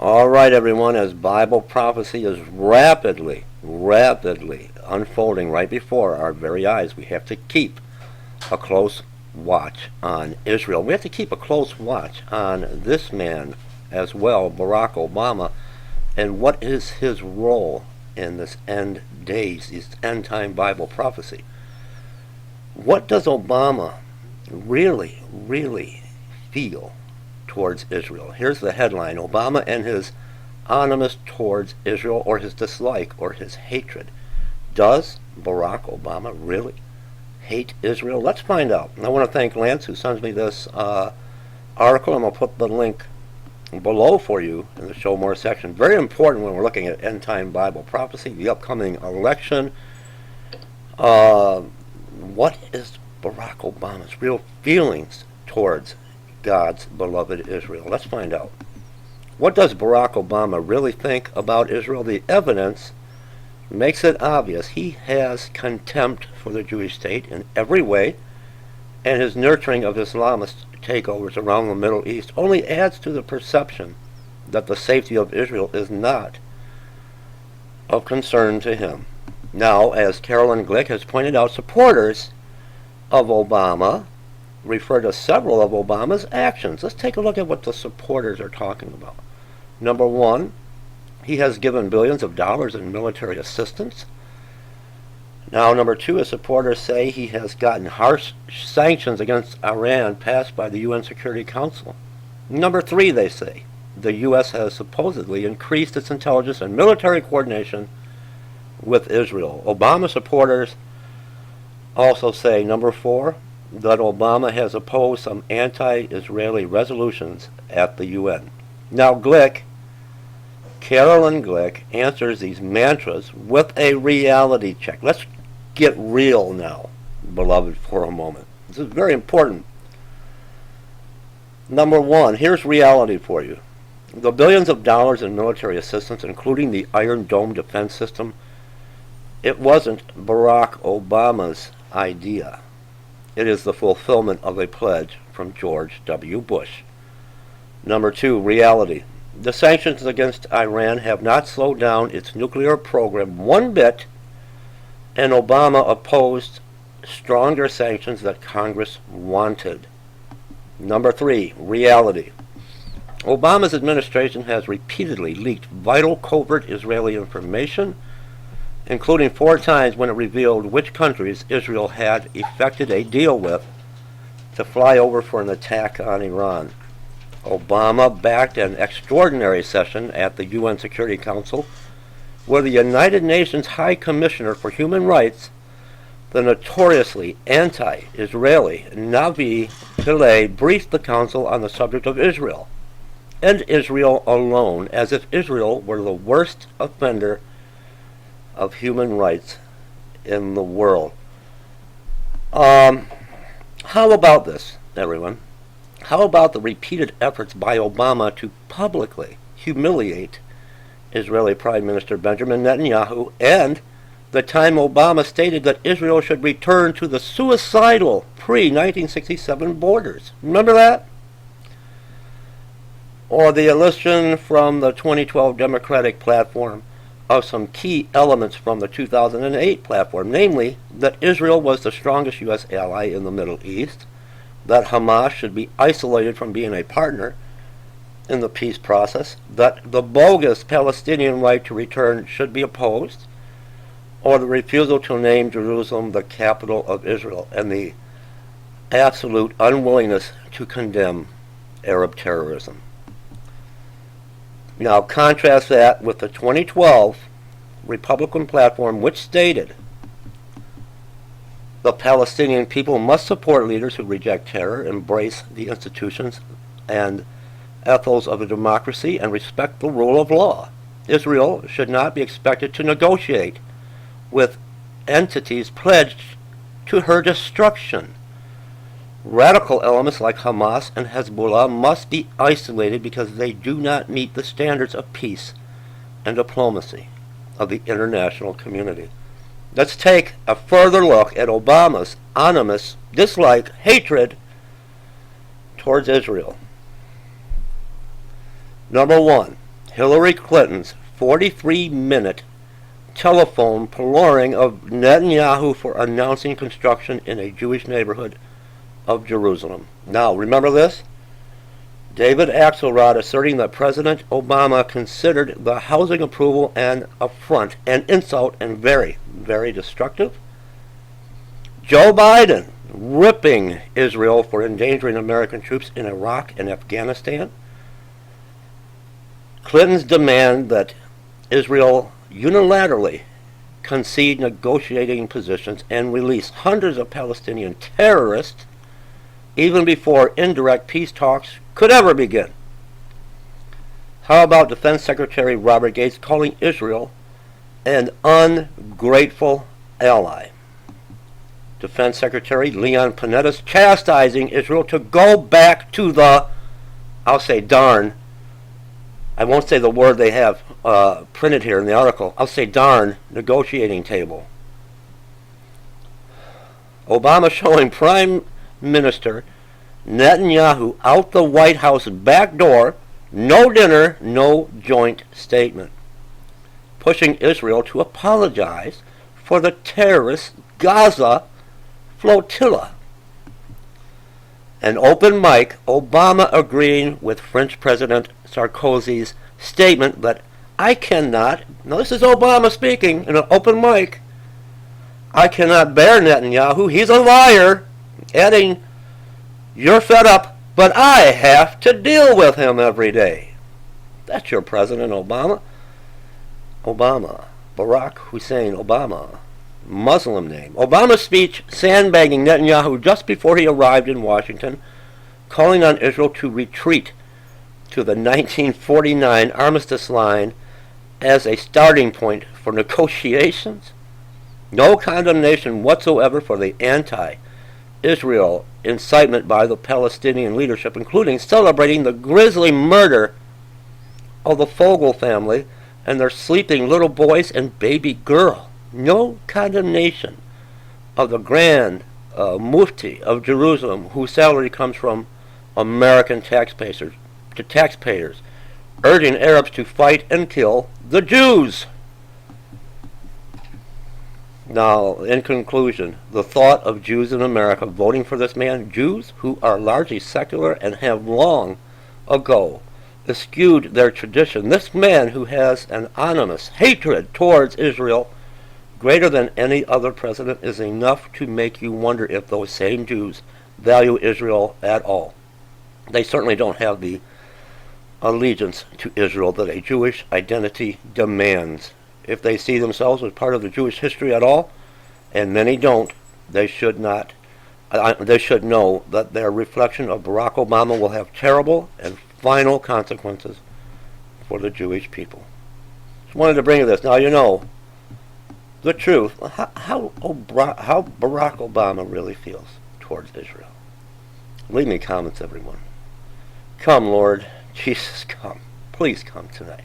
All right, everyone, as Bible prophecy is rapidly unfolding right before our very eyes, we have to keep a close watch on Israel. We have to keep a close watch on this man as well, Barack Obama, and what is his role in this end days, this end time Bible prophecy. What does Obama really feel towards Israel? Here's the headline: Obama and his animus towards Israel, or his dislike or his hatred. Does Barack Obama really hate Israel? Let's find out. I want to thank Lance, who sends me this article. I'm going to put the link below for you in the Show More section. Very important when we're looking at end time Bible prophecy, the upcoming election. What is Barack Obama's real feelings towards God's beloved Israel? Let's find out. What does Barack Obama really think about Israel? The evidence makes it obvious he has contempt for the Jewish state in every way, and his nurturing of Islamist takeovers around the Middle East only adds to the perception that the safety of Israel is not of concern to him. Now, as Caroline Glick has pointed out, supporters of Obama refer to several of Obama's actions. Let's take a look at what the supporters are talking about. Number one, he has given billions of dollars in military assistance. Now, number two, his supporters say he has gotten harsh sanctions against Iran passed by the UN Security Council. Number three, they say, the U.S. has supposedly increased its intelligence and military coordination with Israel. Obama supporters also say, number four, that Obama has opposed some anti-Israeli resolutions at the UN. Now, Caroline Glick answers these mantras with a reality check. Let's get real now, beloved, for a moment. This is very important. Number one, here's reality for you. The billions of dollars in military assistance, including the Iron Dome defense system, it wasn't Barack Obama's idea. It is the fulfillment of a pledge from George W. Bush. Number two, reality. The sanctions against Iran have not slowed down its nuclear program one bit, and Obama opposed stronger sanctions that Congress wanted. Number three, reality. Obama's administration has repeatedly leaked vital covert Israeli information, including 4 times when it revealed which countries Israel had effected a deal with to fly over for an attack on Iran. Obama backed an extraordinary session at the UN Security Council where the United Nations High Commissioner for Human Rights, the notoriously anti-Israeli Navi Pillay, briefed the Council on the subject of Israel, and Israel alone, as if Israel were the worst offender of human rights in the world. How about this, everyone? How about the repeated efforts by Obama to publicly humiliate Israeli Prime Minister Benjamin Netanyahu, and the time Obama stated that Israel should return to the suicidal pre-1967 borders? Remember that? Or the omission from the 2012 Democratic platform of some key elements from the 2008 platform, namely that Israel was the strongest U.S. ally in the Middle East, that Hamas should be isolated from being a partner in the peace process, that the bogus Palestinian right to return should be opposed, or the refusal to name Jerusalem the capital of Israel, and the absolute unwillingness to condemn Arab terrorism. Now contrast that with the 2012 Republican platform, which stated the Palestinian people must support leaders who reject terror, embrace the institutions and ethos of a democracy, and respect the rule of law. Israel should not be expected to negotiate with entities pledged to her destruction. Radical elements like Hamas and Hezbollah must be isolated because they do not meet the standards of peace and diplomacy of the international community. Let's take a further look at Obama's animus, dislike, hatred towards Israel. Number one, Hillary Clinton's 43-minute telephone purloining of Netanyahu for announcing construction in a Jewish neighborhood of Jerusalem. Now, remember this? David Axelrod asserting that President Obama considered the housing approval an affront, an insult, and very, very destructive. Joe Biden ripping Israel for endangering American troops in Iraq and Afghanistan. Clinton's demand that Israel unilaterally concede negotiating positions and release hundreds of Palestinian terrorists even before indirect peace talks could ever begin. How about Defense Secretary Robert Gates calling Israel an ungrateful ally? Defense Secretary Leon Panetta chastising Israel to go back to the, I'll say darn, I won't say the word they have printed here in the article, I'll say darn, negotiating table. Obama showing Prime Minister Netanyahu out the White House back door, no dinner, no joint statement. Pushing Israel to apologize for the terrorist Gaza flotilla. An open mic, Obama agreeing with French President Sarkozy's statement that I cannot, now this is Obama speaking in an open mic, I cannot bear Netanyahu, he's a liar, adding, you're fed up, but I have to deal with him every day. That's your President Obama. Obama, Barack Hussein Obama, Muslim name. Obama's speech sandbagging Netanyahu just before he arrived in Washington, calling on Israel to retreat to the 1949 armistice line as a starting point for negotiations. No condemnation whatsoever for the anti-Israel incitement by the Palestinian leadership, including celebrating the grisly murder of the Fogel family and their sleeping little boys and baby girl. No condemnation of the Grand Mufti of Jerusalem, whose salary comes from American taxpayers, urging Arabs to fight and kill the Jews. Now, in conclusion, the thought of Jews in America voting for this man, Jews who are largely secular and have long ago eschewed their tradition, this man who has an anonymous hatred towards Israel greater than any other president is enough to make you wonder if those same Jews value Israel at all. They certainly don't have the allegiance to Israel that a Jewish identity demands. If they see themselves as part of the Jewish history at all, and many don't, they should not. They should know that their reflection of Barack Obama will have terrible and final consequences for the Jewish people. Just wanted to bring you this. Now you know the truth, how Barack Obama really feels towards Israel. Leave me comments, everyone. Come, Lord Jesus, come. Please come tonight.